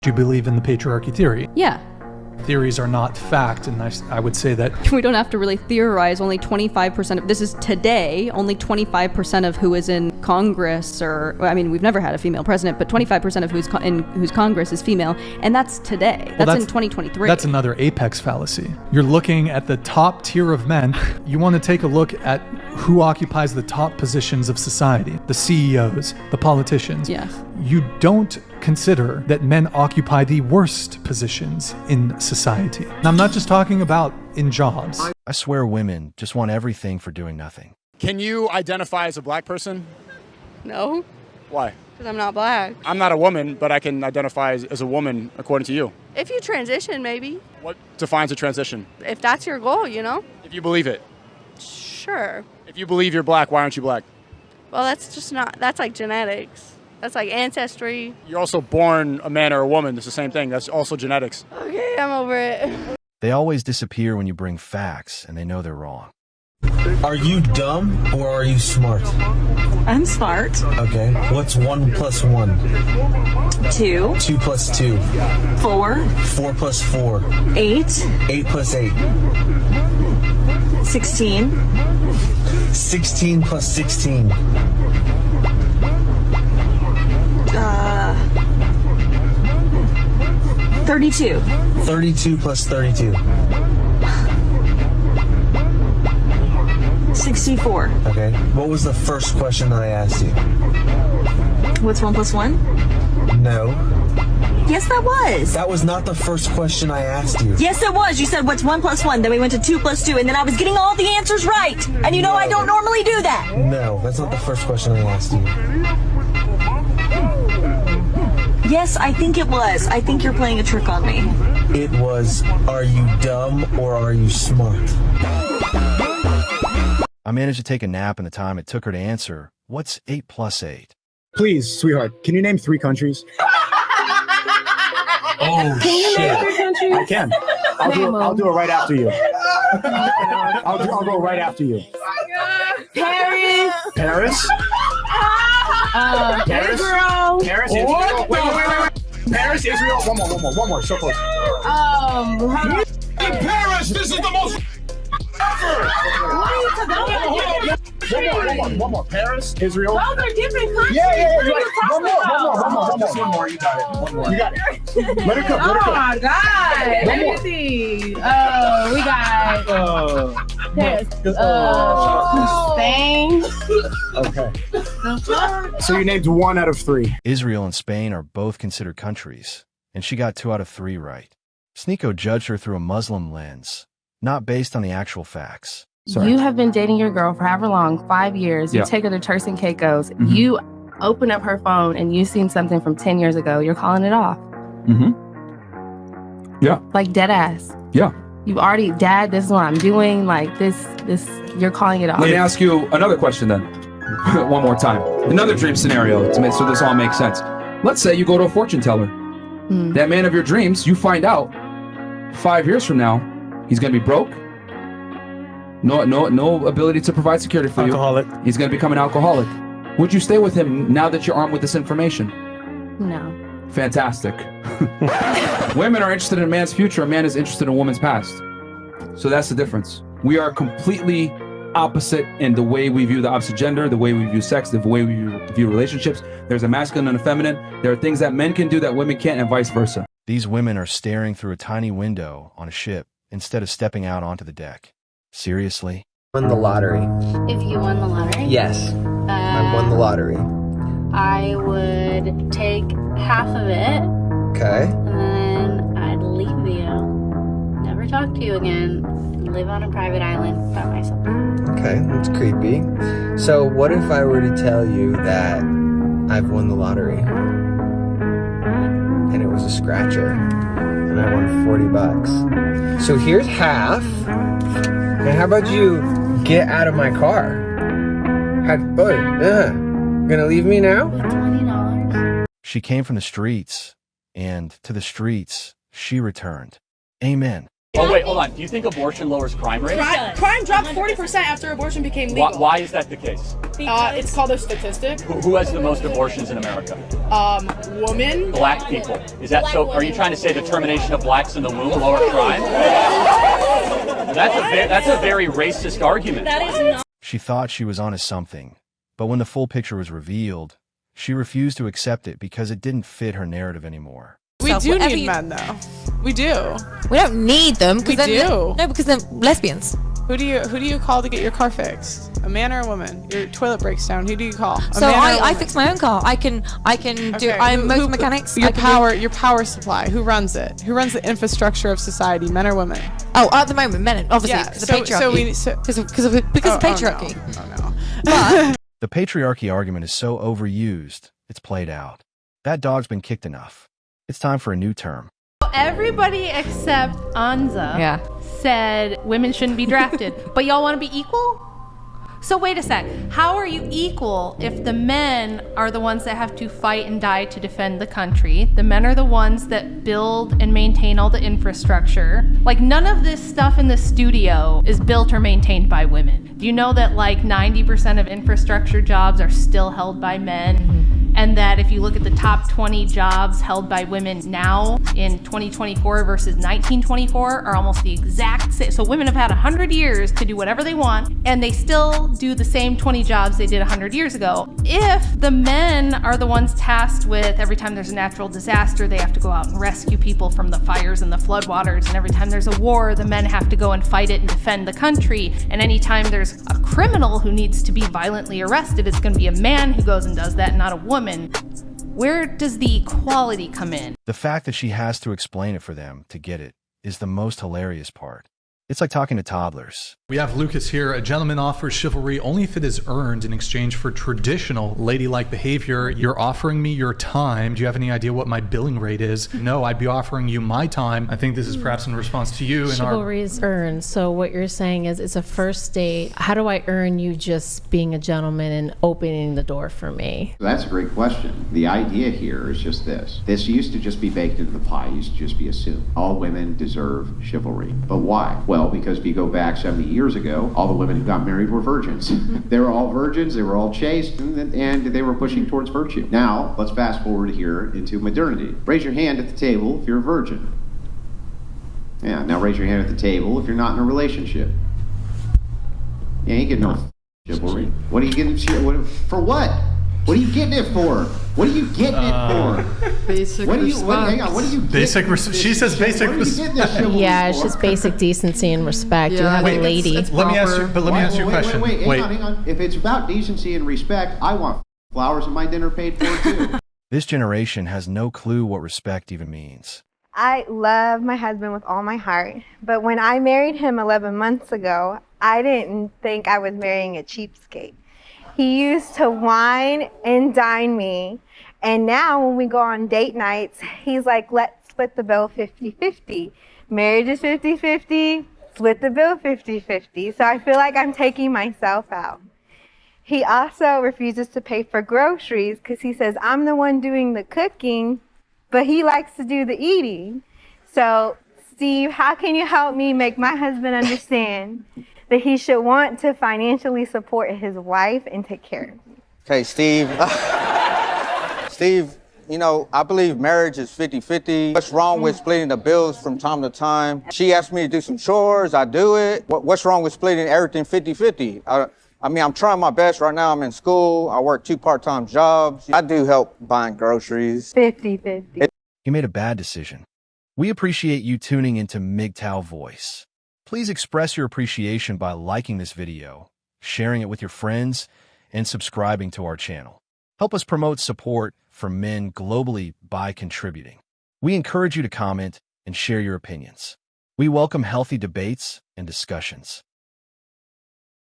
Do you believe in the patriarchy theory? Yeah. Theories are not fact, and I would say that We don't have to really theorize. Only 25% of, this is today, only 25% of who is in Congress, or, I mean, we've never had a female president, but 25% of whose Congress is female, and that's today. That's in 2023. That's another apex fallacy. You're looking at the top tier of men. You want to take a look at who occupies the top positions of society, the CEOs, the politicians. Yes. You don't consider that men occupy the worst positions in society. And I'm not just talking about in jobs. I swear women just want everything for doing nothing. Can you identify as a black person? No, Why? because I'm not black. I'm not a woman, but I can identify as a woman according to you. If you transition, maybe. What defines a transition? If that's your goal, you know? If you believe it. Sure. If you believe you're black, why aren't you black? Well, that's just not, that's like genetics. That's like ancestry. You're also born a man or a woman. It's the same thing. That's also genetics. Okay, I'm over it. They always disappear when you bring facts, and they know they're wrong. Are you dumb or are you smart? I'm smart. Okay. What's 1 plus 1? 2. 2 plus 2. 4. 4 plus 4. 8. 8 plus 8. 16. 16 plus 16. 32. 32 plus 32. 64. Okay. What was the first question that I asked you? What's 1 plus 1? No. Yes, that was. That was not the first question I asked you. Yes, it was. You said what's 1 plus 1. Then we went to 2 plus 2, and then I was getting all the answers right. And you know I don't normally do that. No, that's not the first question I asked you. Yes, I think it was. I think you're playing a trick on me. It was, are you dumb or are you smart? I managed to take a nap in the time it took her to answer, what's 8 plus 8? Please, sweetheart, can you name 3 countries? Oh, shit. I can. I'll do it right after you. I'll go right after you. Paris. Paris? Paris? Israel. Paris, Israel. What? Wait. Paris, Israel. One more. So close. Paris. This is the most ever. What are you talking about? One more. Paris, Israel. Those are different countries. Yeah. What are you talking about? Just one more. You got it. One more. You got it. Let it cook. Oh my God. Let me see. We got Paris. Spain. Okay. So you named 1 out of 3. Israel and Spain are both considered countries, and she got 2 out of 3 right. Sneeko judged her through a Muslim lens, not based on the actual facts. Sorry. You have been dating your girl for however long, 5 years. You take her to Turks and Caicos. Mm-hmm. You open up her phone and you've seen something from 10 years ago. You're calling it off. Mm-hmm. Yeah. Like dead ass. Yeah. You've already, Dad, this is what I'm doing. Like this, you're calling it off. Let me ask you another question then. One more time. Another dream scenario to make so this all makes sense. Let's say you go to a fortune teller. That man of your dreams, you find out 5 years from now, he's going to be broke. No ability to provide security for Alcoholic. you. He's going to become an alcoholic. Would you stay with him now that you're armed with this information? No. Fantastic. Women are interested in a man's future. A man is interested in a woman's past. So that's the difference. We are completely opposite in the way we view the opposite gender, the way we view sex, the way we view relationships. There's a masculine and a feminine. There are things that men can do that women can't, and vice versa. These women are staring through a tiny window on a ship instead of stepping out onto the deck. Seriously? Won the lottery. If you won the lottery? Yes. I won the lottery. I would take half of it. Okay. And then I'd leave you. Never talk to you again. And live on a private island by myself. Okay, that's creepy. So what if I were to tell you that I've won the lottery? And it was a scratcher. And I won $40. So here's half. And how about you get out of my car? Gonna leave me now? With $20. She came from the streets, and to the streets she returned. Amen. Oh, wait, hold on. Do you think abortion lowers crime rates? Crime dropped 40% after abortion became legal. Why is that the case? It's called a statistic. Who has the most abortions in America? Women. Black people. Is that so? Are you trying to say the termination of blacks in the womb will lower crime? That's a very racist argument. That is not. She thought she was onto something, but when the full picture was revealed, she refused to accept it because it didn't fit her narrative anymore. We do need men, though. We do. We don't need them. We do. No, because they're lesbians. Who do you call to get your car fixed? A man or a woman? Your toilet breaks down. Who do you call? So I fix my own car. I can do. I'm motor mechanics. Your power supply. Who runs it? Who runs the infrastructure of society? Men or women? Oh, at the moment, men. Obviously, because of patriarchy. Because of patriarchy. Oh no. The patriarchy argument is so overused, it's played out. That dog's been kicked enough. It's time for a new term. Everybody except Anza said women shouldn't be drafted. But y'all want to be equal? So wait a sec. How are you equal if the men are the ones that have to fight and die to defend the country? The men are the ones that build and maintain all the infrastructure. Like, none of this stuff in the studio is built or maintained by women. Do you know that like 90% of infrastructure jobs are still held by men? Mm-hmm. And that if you look at the top 20 jobs held by women now in 2024 versus 1924 are almost the exact same. So women have had 100 years to do whatever they want, and they still do the same 20 jobs they did 100 years ago. If the men are the ones tasked with every time there's a natural disaster, they have to go out and rescue people from the fires and the floodwaters, and every time there's a war, the men have to go and fight it and defend the country, and anytime there's a criminal who needs to be violently arrested, it's going to be a man who goes and does that, not a woman. Where does the equality come in? The fact that she has to explain it for them to get it is the most hilarious part. It's like talking to toddlers. We have Lucas here. A gentleman offers chivalry only if it is earned in exchange for traditional ladylike behavior. You're offering me your time. Do you have any idea what my billing rate is? No, I'd be offering you my time. I think this is perhaps in response to you. Chivalry is earned. So what you're saying is it's a first date. How do I earn you just being a gentleman and opening the door for me? That's a great question. The idea here is just this. This used to just be baked into the pie. It used to just be assumed. All women deserve chivalry. But why? Well, because if you go back 70 years ago, all the women who got married were virgins. They were all virgins, they were all chaste, and they were pushing towards virtue. Now, let's fast forward here into modernity. Raise your hand at the table if you're a virgin. Yeah, now raise your hand at the table if you're not in a relationship. Yeah, you get no chivalry. What are you getting for what? What are you getting it for? What are you getting it for? Basic respect. Hang on, what are you getting She says basic respect. Yeah, it's just basic decency and respect. You have a lady. Let me ask you a question. Wait, hang on. If it's about decency and respect, I want flowers and my dinner paid for too. This generation has no clue what respect even means. I love my husband with all my heart, but when I married him 11 months ago, I didn't think I was marrying a cheapskate. He used to wine and dine me, and now when we go on date nights, he's like, let's split the bill 50-50. Marriage is 50-50, split the bill 50-50. So I feel like I'm taking myself out. He also refuses to pay for groceries because he says I'm the one doing the cooking, but he likes to do the eating. So, Steve, how can you help me make my husband understand that he should want to financially support his wife and take care of me? Okay, Steve. Steve, you know, I believe marriage is 50-50. What's wrong with splitting the bills from time to time? She asked me to do some chores, I do it. What's wrong with splitting everything 50-50? I mean, I'm trying my best right now. I'm in school. I work 2 part-time jobs. I do help buying groceries. 50-50. You made a bad decision. We appreciate you tuning into MGTOW Voice. Please express your appreciation by liking this video, sharing it with your friends, and subscribing to our channel. Help us promote support for men globally by contributing. We encourage you to comment and share your opinions. We welcome healthy debates and discussions.